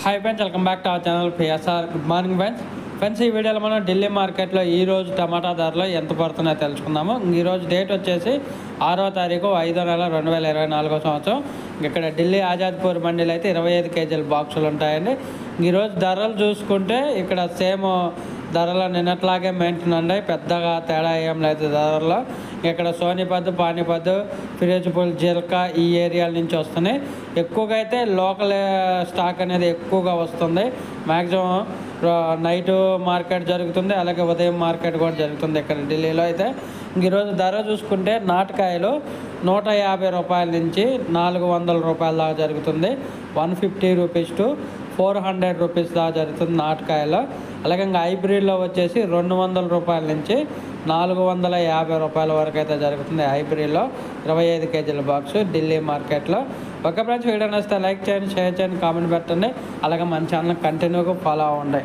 Hi friends, welcome back to our channel PSR. Good morning friends. ఈ వీడియోలో మనం ఢిల్లీ మార్కెట్లో ఈరోజు టమాటా ధరలు ఎంత పడుతున్నాయో తెలుసుకుందాము. ఈరోజు డేట్ వచ్చేసి 6వ తారీఖు 5వ నెల 2024 సంవత్సరం. ఇక్కడ ఢిల్లీ ఆజాద్పూర్ మండీలో అయితే 25 కేజీల బాక్సులు ఉంటాయండి. ఈరోజు ధరలు చూసుకుంటే ఇక్కడ సేమ్ ధరలు నిన్నట్లాగే మెయింటైన్ ఉన్నాయి, పెద్దగా తేడా ఏం లేదు ధరల్లో. ఇక్కడ సోనిపత్, పానీపత్, ఫిరోజ్పూర్, జిల్కా ఈ ఏరియాల నుంచి వస్తున్నాయి. ఎక్కువగా అయితే లోకల్ స్టాక్ అనేది ఎక్కువగా వస్తుంది. మ్యాక్సిమం నైట్ మార్కెట్ జరుగుతుంది, అలాగే ఉదయం మార్కెట్ కూడా జరుగుతుంది ఇక్కడ ఢిల్లీలో అయితే. ఈరోజు ధర చూసుకుంటే నాటకాయలు 150 రూపాయల నుంచి 400 రూపాయల దాకా జరుగుతుంది. 150 రూపీస్ టు 400 రూపీస్ దాకా జరుగుతుంది నాటకాయలు. అలాగే ఇంకా హైబ్రిడ్లో వచ్చేసి 200 రూపాయల నుంచి 450 రూపాయల వరకు అయితే జరుగుతుంది హైబ్రిడ్లో 25 కేజీల బాక్స్ ఢిల్లీ మార్కెట్లో. ఒక ఫ్రెండ్స్, వీడియో నచ్చితే లైక్ చేయండి, షేర్ చేయండి, కామెంట్ పెట్టండి. అలాగే మన ఛానల్ కంటిన్యూగా ఫాలో అవ్వండి.